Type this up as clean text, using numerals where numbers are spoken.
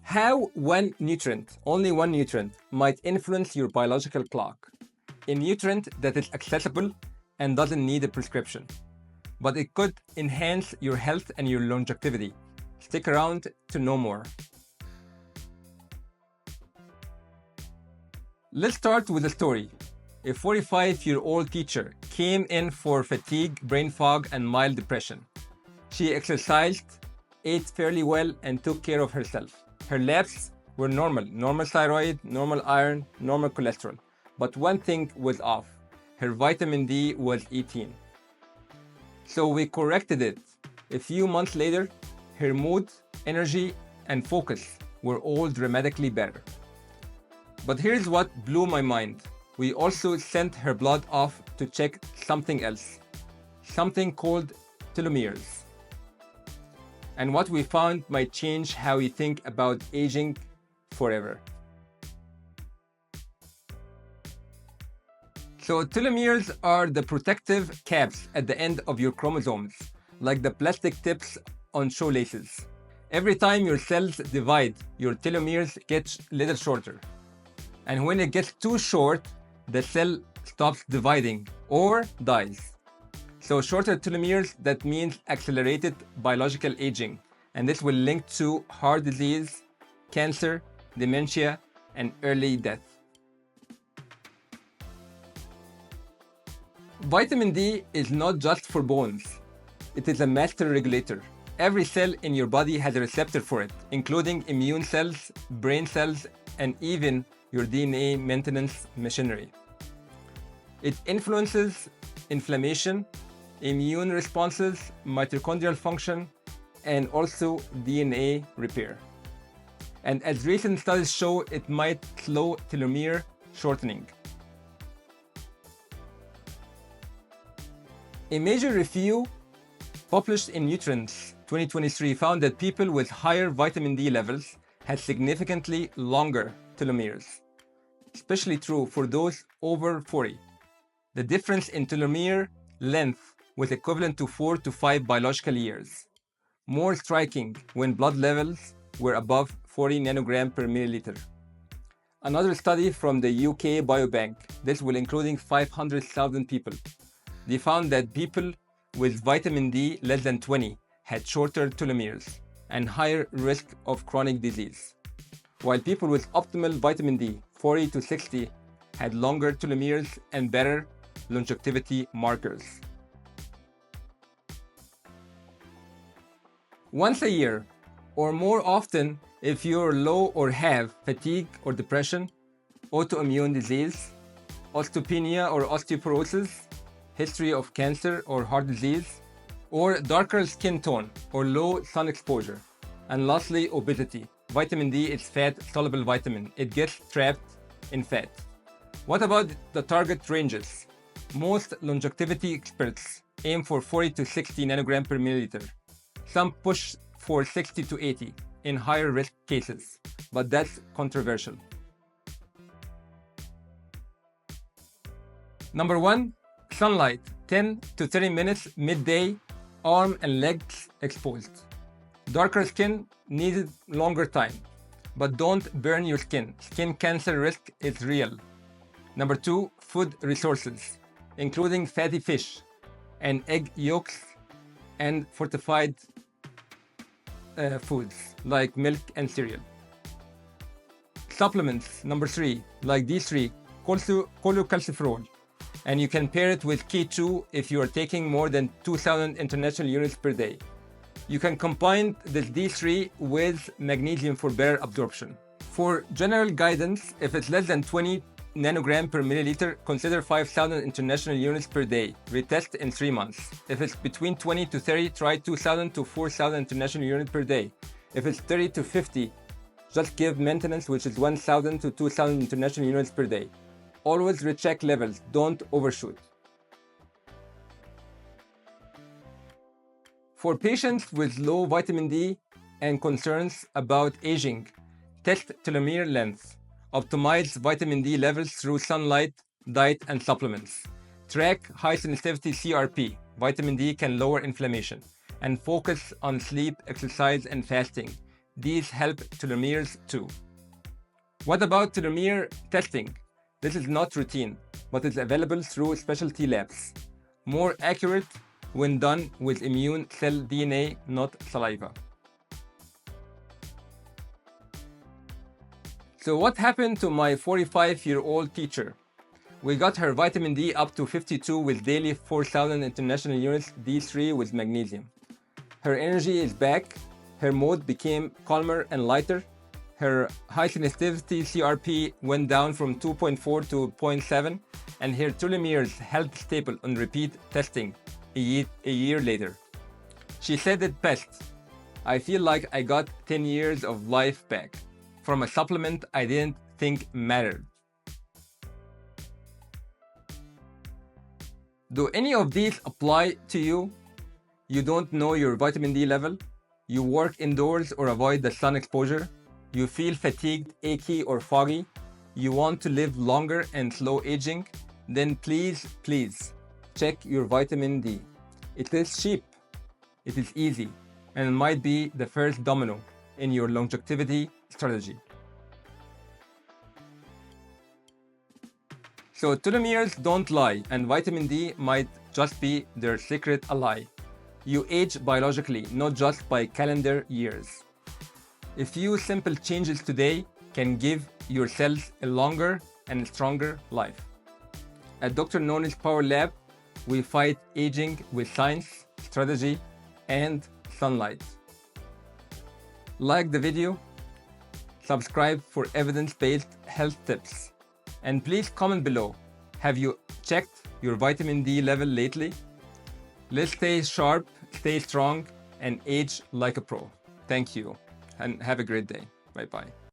How one nutrient, only one nutrient, might influence your biological clock. A nutrient that is accessible and doesn't need a prescription, but it could enhance your health and your longevity. Stick around to know more. Let's start with a story. A 45-year-old teacher came in for fatigue, brain fog, and mild depression. She exercised, ate fairly well, and took care of herself. Her labs were normal thyroid, normal iron, normal cholesterol. But one thing was off. Her vitamin D was 18. So we corrected it. A few months later, her mood, energy, and focus were all dramatically better. But here's what blew my mind. We also sent her blood off to check something else, something called telomeres. And what we found might change how we think about aging forever. So telomeres are the protective caps at the end of your chromosomes, like the plastic tips on shoelaces. Every time your cells divide, your telomeres get a little shorter. And when it gets too short, the cell stops dividing or dies. So shorter telomeres, that means accelerated biological aging. And this will link to heart disease, cancer, dementia, and early death. Vitamin D is not just for bones. It is a master regulator. Every cell in your body has a receptor for it, including immune cells, brain cells, and even your DNA maintenance machinery. It influences inflammation, immune responses, mitochondrial function, and also DNA repair. And as recent studies show, it might slow telomere shortening. A major review published in Nutrients 2023 found that people with higher vitamin D levels had significantly longer telomeres, especially true for those over 40. The difference in telomere length was equivalent to 4 to 5 biological years, more striking when blood levels were above 40 nanogram per milliliter. Another study from the UK Biobank, this will including 500,000 people, they found that people with vitamin D less than 20 had shorter telomeres and higher risk of chronic disease, while people with optimal vitamin D, 40 to 60, had longer telomeres and better longevity markers. Once a year, or more often if you're low or have fatigue or depression, autoimmune disease, osteopenia or osteoporosis, history of cancer or heart disease, or darker skin tone or low sun exposure. And lastly, obesity. Vitamin D is fat-soluble vitamin. It gets trapped in fat. What about the target ranges? Most longevity experts aim for 40 to 60 nanogram per milliliter. Some push for 60 to 80 in higher risk cases, but that's controversial. Number 1, sunlight, 10 to 30 minutes midday, arm and legs exposed. Darker skin needed longer time, but don't burn your skin. Skin cancer risk is real. Number 2, food resources, including fatty fish and egg yolks and fortified foods like milk and cereal. Supplements, number 3, like D3, cholecalciferol, and you can pair it with K2 if you are taking more than 2,000 international units per day. You can combine this D3 with magnesium for better absorption. For general guidance, if it's less than 20 nanogram per milliliter, consider 5,000 international units per day. Retest in 3 months. If it's between 20 to 30, try 2,000 to 4,000 international units per day. If it's 30 to 50, just give maintenance, which is 1,000 to 2,000 international units per day. Always recheck levels, don't overshoot. For patients with low vitamin D and concerns about aging, test telomere length. Optimize vitamin D levels through sunlight, diet, and supplements. Track high sensitivity CRP. Vitamin D can lower inflammation. And focus on sleep, exercise, and fasting. these help telomeres too. What about telomere testing? This is not routine, but it's available through specialty labs. More accurate when done with immune cell DNA, not saliva. So what happened to my 45-year-old teacher? We got her vitamin D up to 52 with daily 4,000 international units D3 with magnesium. Her energy is back, her mood became calmer and lighter, her high sensitivity CRP went down from 2.4 to 0.7, and her telomeres held stable on repeat testing a year later. She said it best, "I feel like I got 10 years of life back from a supplement I didn't think mattered." Do any of these apply to you? You don't know your vitamin D level? You work indoors or avoid the sun exposure? You feel fatigued, achy, or foggy? You want to live longer and slow aging? Then please check your vitamin D. It is cheap, it is easy, and it might be the first domino in your longevity strategy. So telomeres don't lie, and vitamin D might just be their secret ally. You age biologically, not just by calendar years. A few simple changes today can give your cells a longer and stronger life. At Dr. Nony's Power Lab, we fight aging with science, strategy, and sunlight. Like the video, subscribe for evidence-based health tips, and please comment below. Have you checked your vitamin D level lately? Let's stay sharp, stay strong, and age like a pro. Thank you, and have a great day. Bye-bye.